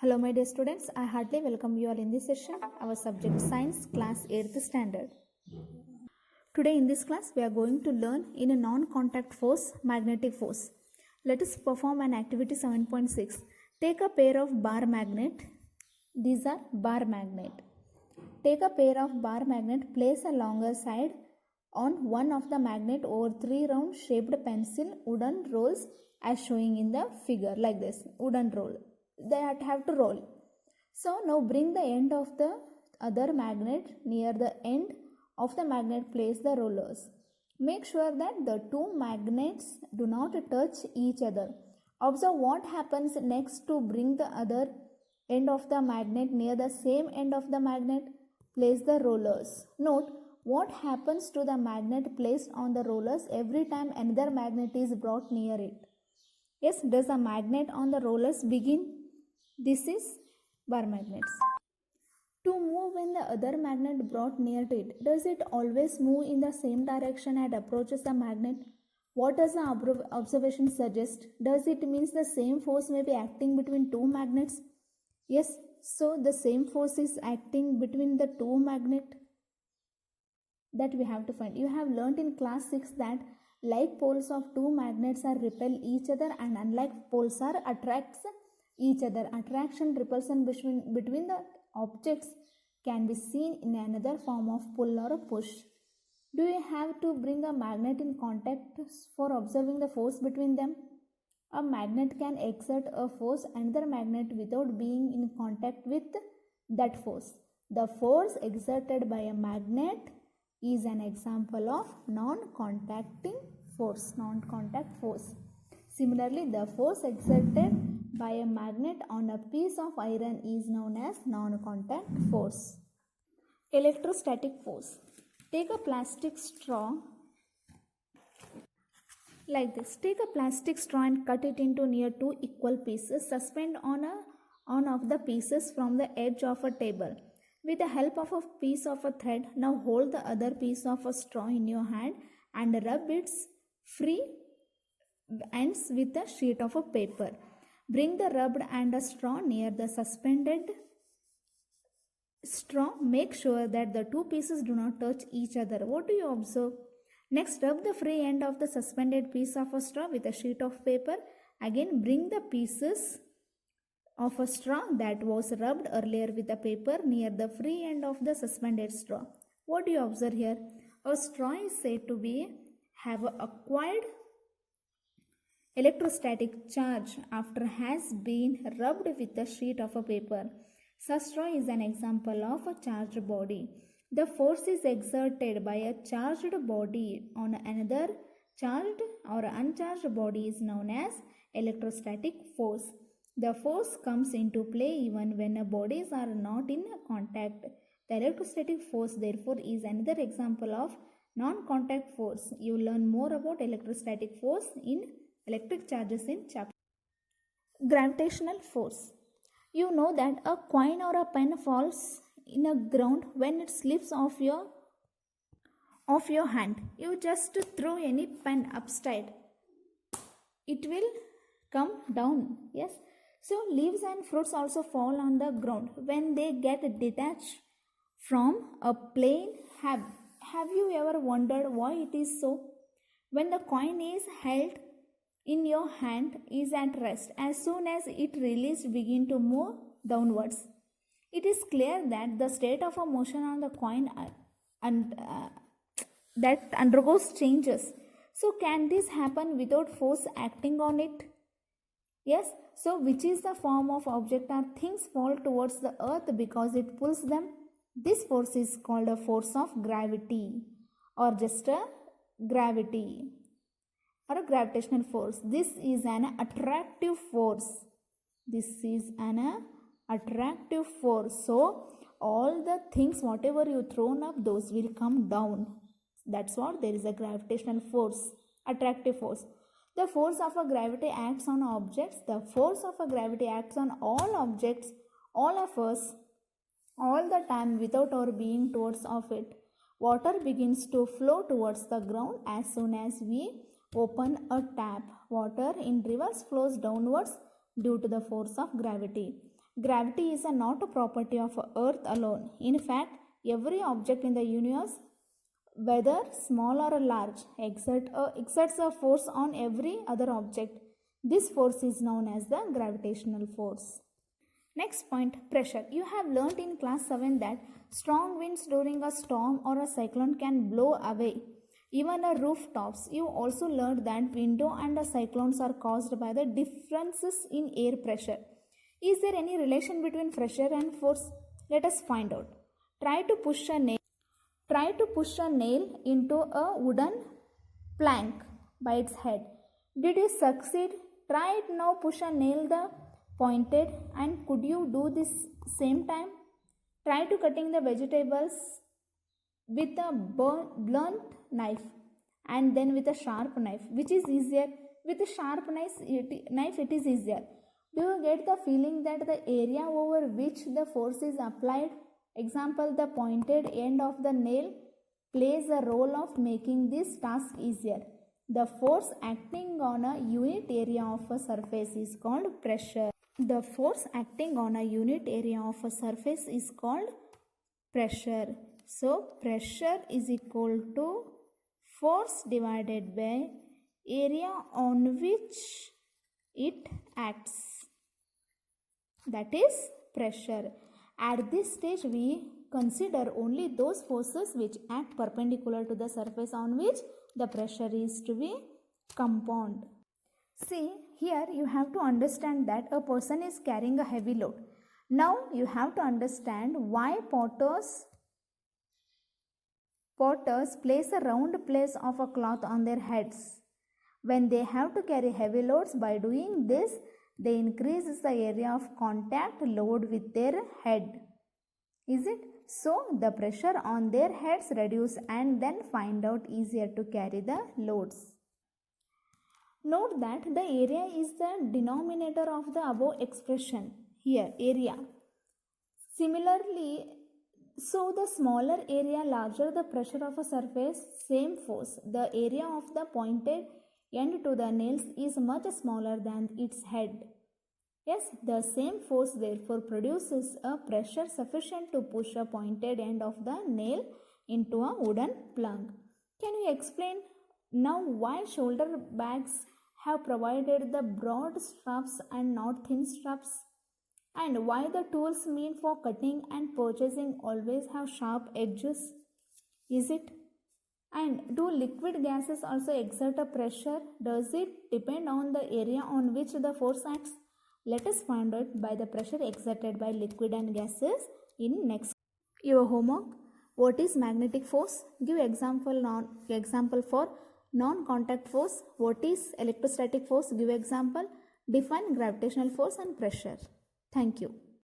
Hello my dear students, I heartily welcome you all in this session, our subject Science class 8th standard. Today in this class we are going to learn in a non-contact force, magnetic force. Let us perform an activity 7.6. Take a pair of bar magnet. These are bar magnet. Take a pair of bar magnet, place a longer side on one of the magnet over 3 round shaped pencil wooden rolls as showing in the figure, like this, wooden roll. They have to roll. So now bring the end of the other magnet near the end of the magnet, place the rollers. Make sure that the two magnets do not touch each other. Observe what happens next to bring the other end of the magnet near the same end of the magnet. Place the rollers. Note what happens to the magnet placed on the rollers every time another magnet is brought near it. Yes, does the magnet on the rollers begin? This is bar magnets. To move when the other magnet brought near to it, does it always move in the same direction and approaches the magnet? What does the observation suggest? Does it mean the same force may be acting between two magnets? Yes, so the same force is acting between the two magnets that we have to find. You have learnt in class 6 that like poles of two magnets are repel each other and unlike poles are attracts each other. Attraction, repulsion between the objects can be seen in another form of pull or a push. Do you have to bring a magnet in contact for observing the force between them? A magnet can exert a force another magnet without being in contact with that force. The force exerted by a magnet is an example of non-contacting force, non-contact force. Similarly, the force exerted by a magnet on a piece of iron is known as non-contact force. Electrostatic force. Take a plastic straw like this. Take a plastic straw and cut it into near two equal pieces. Suspend on of the pieces from the edge of a table. With the help of a piece of a thread, now hold the other piece of a straw in your hand and rub its free ends with a sheet of a paper. Bring the rubbed and a straw near the suspended straw. Make sure that the two pieces do not touch each other. What do you observe? Next, rub the free end of the suspended piece of a straw with a sheet of paper. Again, bring the pieces of a straw that was rubbed earlier with a paper near the free end of the suspended straw. What do you observe here? A straw is said to have acquired electrostatic charge after has been rubbed with a sheet of a paper. Such straw is an example of a charged body. The force is exerted by a charged body on another charged or uncharged body is known as electrostatic force. The force comes into play even when bodies are not in contact. The electrostatic force therefore is another example of non-contact force. You learn more about electrostatic force in electric charges in chapter. Gravitational force. You know that a coin or a pen falls in a ground when it slips off your hand. You just throw any pen upside, it will come down. Yes, so leaves and fruits also fall on the ground when they get detached from a plane. Have you ever wondered why it is so? When the coin is held in your hand is at rest, as soon as it released begin to move downwards. It is clear that the state of a motion on the coin that undergoes changes. So can this happen without force acting on it? Yes. So which is the form of object or things fall towards the earth because it pulls them? This force is called a force of gravity or just a gravity or a gravitational force. This is an attractive force. This is an attractive force. So all the things whatever you thrown up, those will come down. That's what there is a gravitational force, attractive force. The force of a gravity acts on objects. The force of a gravity acts on all objects, all of us, all the time without our being towards of it. Water begins to flow towards the ground as soon as we open a tap. Water in rivers flows downwards due to the force of gravity. Gravity is not a property of Earth alone. In fact, every object in the universe, whether small or large, exerts a force on every other object. This force is known as the gravitational force. Next point, pressure. You have learnt in class 7 that strong winds during a storm or a cyclone can blow away even a rooftops. You also learned that window and cyclones are caused by the differences in air pressure. Is there any relation between pressure and force? Let us find out. Try to push a nail into a wooden plank by its head. Did you succeed? Try it now. Push a nail the pointed, and could you do this same time? Try to cutting the vegetables with a blunt knife and then with a sharp knife. Which is easier? With a sharp knife it is easier. Do you get the feeling that the area over which the force is applied, example the pointed end of the nail, plays a role of making this task easier? The force acting on a unit area of a surface is called pressure. The force acting on a unit area of a surface is called pressure. So, pressure is equal to force divided by area on which it acts. That is pressure. At this stage, we consider only those forces which act perpendicular to the surface on which the pressure is to be compound. See, here you have to understand that a person is carrying a heavy load. Now you have to understand why potters place a round place of a cloth on their heads. When they have to carry heavy loads, by doing this, they increase the area of contact load with their head. Is it? So, the pressure on their heads reduce and then find out easier to carry the loads. Note that the area is the denominator of the above expression. Here, area. Similarly, so the smaller area, larger the pressure of a surface, same force. The area of the pointed end to the nails is much smaller than its head. Yes, the same force therefore produces a pressure sufficient to push a pointed end of the nail into a wooden plug. Can you explain now why shoulder bags have provided the broad straps and not thin straps? And why the tools meant for cutting and purchasing always have sharp edges? Is it? And do liquid gases also exert a pressure? Does it depend on the area on which the force acts? Let us find out by the pressure exerted by liquid and gases in next. Your homework. What is magnetic force? Give example for non-contact force. What is electrostatic force? Give example. Define gravitational force and pressure. Thank you.